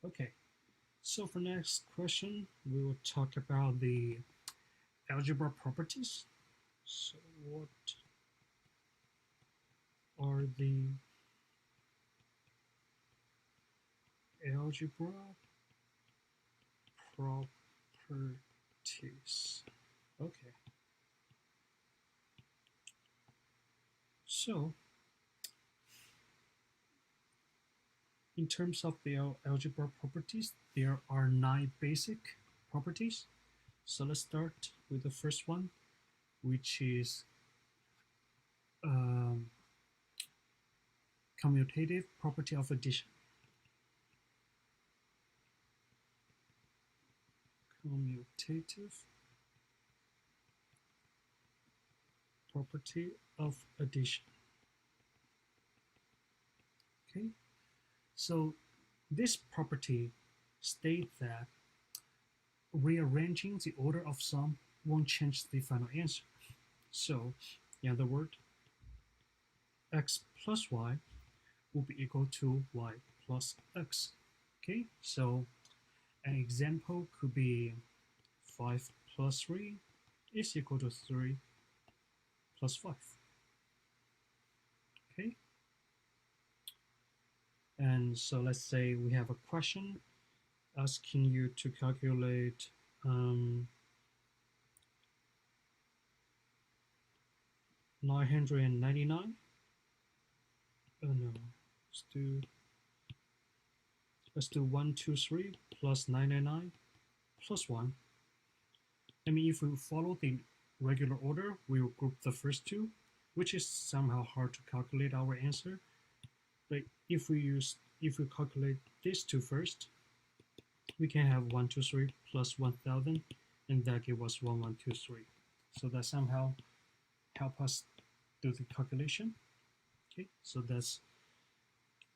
Okay, so for next question, we will talk about the algebra properties. So what are the algebra properties? Okay, so in terms of the algebra properties, there are 9 basic properties. So let's start with the first one, which is um, commutative property of addition. Commutative property of addition. Okay, so this property states that rearranging the order of sum won't change the final answer. So, in other words, x plus y will be equal to y plus x. Okay, so an example could be 5 plus 3 is equal to 3 plus 5. Okay, and so let's say we have a question asking you to calculate 999. Oh no, let's do let's do 123 plus 999 plus 1. I mean, if we follow the regular order, we will group the first two, which is somehow hard to calculate our answer. But if we calculate these two first, we can have 123 plus 1000, and that gives us 1123. So that somehow help us do the calculation. Okay, so that's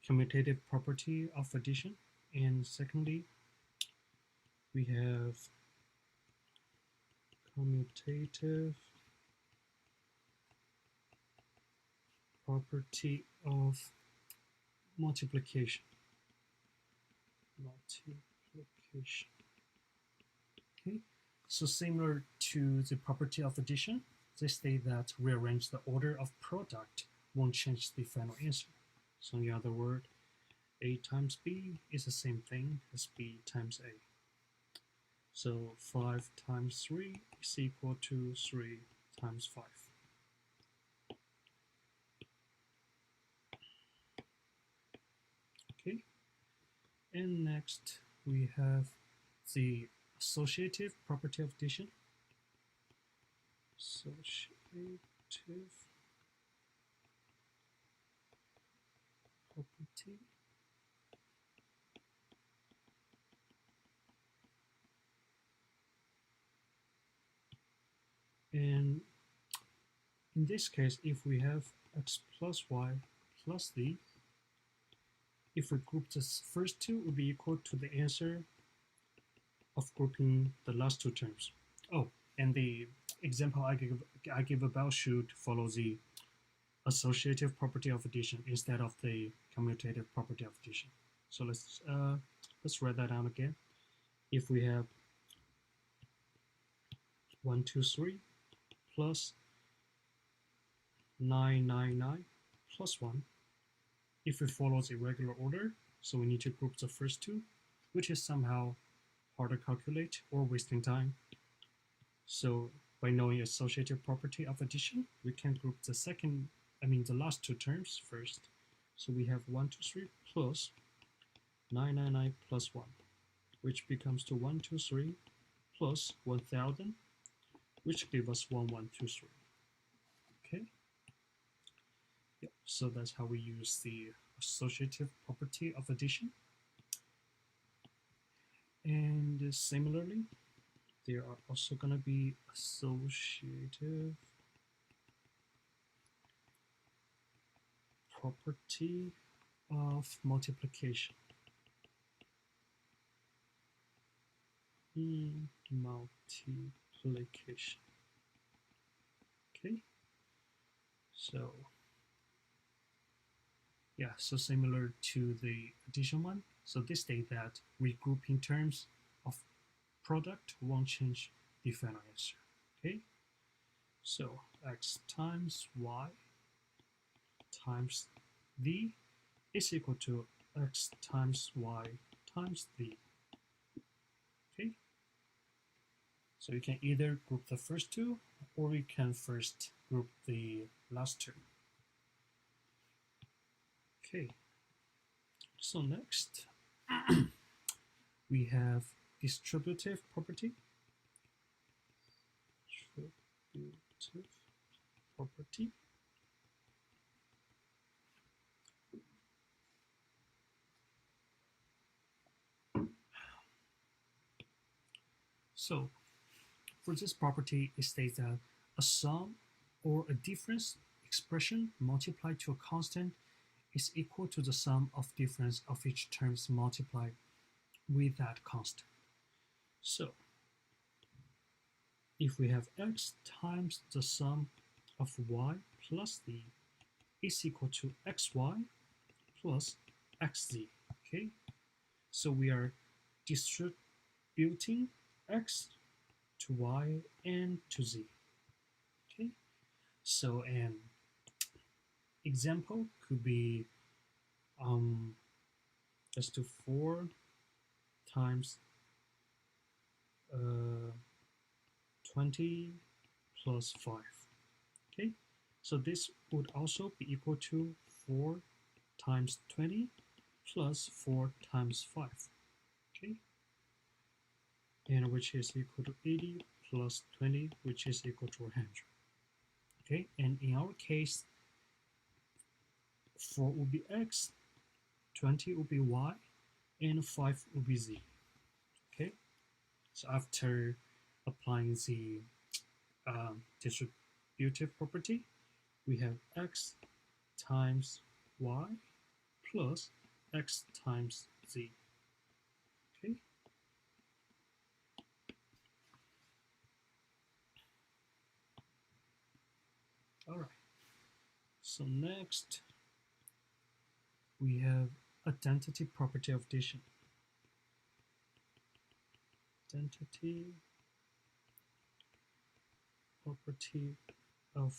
commutative property of addition. And secondly, we have commutative property of multiplication. Okay, so similar to the property of addition, they state that rearrange the order of product won't change the final answer. So in other words, A times B is the same thing as B times A. So 5 times 3 is equal to 3 times 5. Okay, and next we have the associative property of addition. Associative property. And in this case, if we have x plus y plus z, if we group the first two, it will be equal to the answer of grouping the last two terms. Oh, and the example I give above should follow the associative property of addition instead of the commutative property of addition. So let's write that down again. If we have 123 plus 999 plus 1, if we follow the regular order, so we need to group the first two, which is somehow hard to calculate or wasting time. So by knowing associative property of addition, we can group the last two terms first. So we have 123 plus 999 plus 1, which becomes to 123 plus 1000, which gives us 1123. Okay. Yep. So that's how we use the associative property of addition. And similarly, there are also going to be associative property of multiplication. Multiplication. Okay. So yeah, so similar to the addition one. So this states that we group in terms of product won't change the final answer. Okay, so x times y times v is equal to x times y times v. Okay, so you can either group the first two, or you can first group the last two. Okay, so next we have distributive property. Distributive property. So for this property, it states that a sum or a difference expression multiplied to a constant is equal to the sum of difference of each terms multiplied with that constant. So if we have x times the sum of y plus z is equal to xy plus xz, okay? So we are distributing x to y and to z, okay? So an example could be let's do 4 times 20 plus 5, okay? So this would also be equal to 4 times 20 plus 4 times 5, okay? And which is equal to 80 plus 20, which is equal to 100, okay? And in our case, 4 will be x, 20 will be y, and 5 will be z, okay? So after applying the distributive property, we have x times y plus x times z, okay? All right, so next we have identity property of addition. Identity property of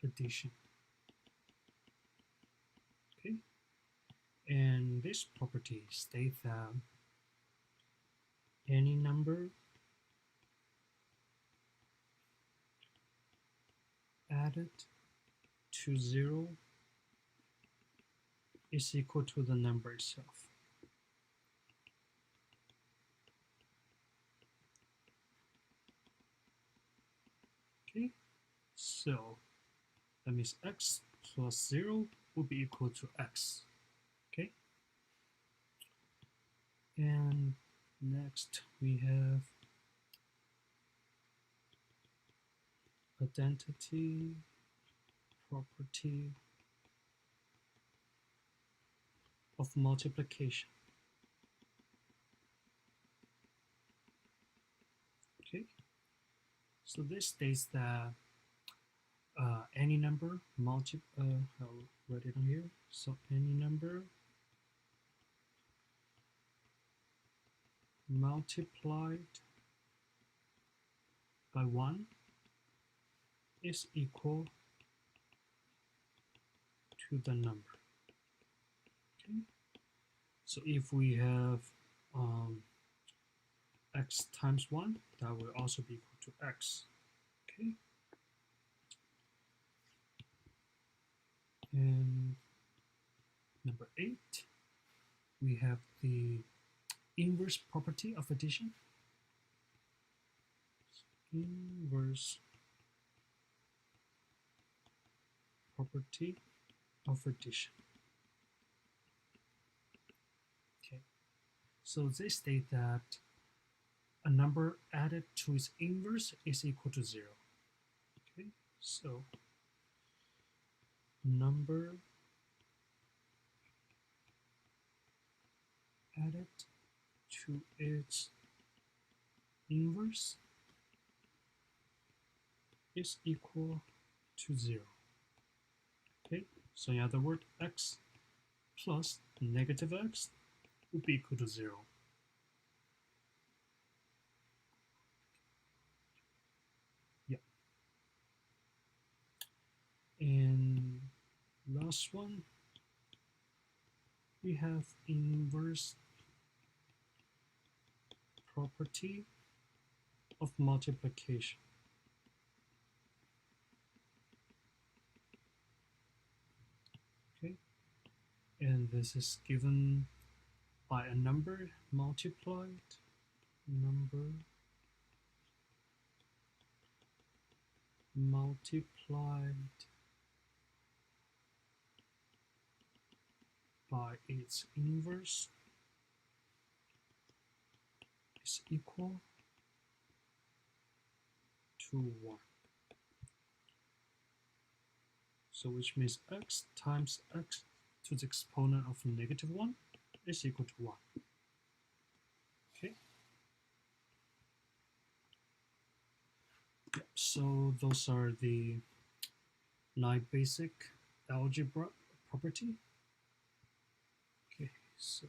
addition, okay? And this property states that any number added to 0 is equal to the number itself. Okay, so that means x plus 0 will be equal to x. Okay, and next we have identity property of multiplication. Okay, so this states that any number I'll write it on here. So any number multiplied by 1 is equal to the number. Okay, so if we have x times 1, that will also be equal to x. Okay, and number 8, we have the inverse property of addition. Inverse property of addition. Okay, so they state that a number added to its inverse is equal to 0. Okay, so number added to its inverse is equal to 0. Okay, so in other words, x plus negative x would be equal to 0. Yeah. And last one, we have inverse property of multiplication. Okay, and this is given by a number multiplied by its inverse is equal to 1. So which means x times x to the exponent of -1 is equal to 1. Okay. Yep. So those are the 9 basic algebra property. Okay, so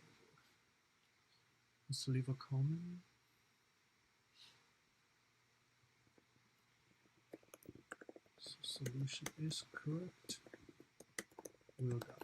let's leave a comment. So solution is correct. Well done.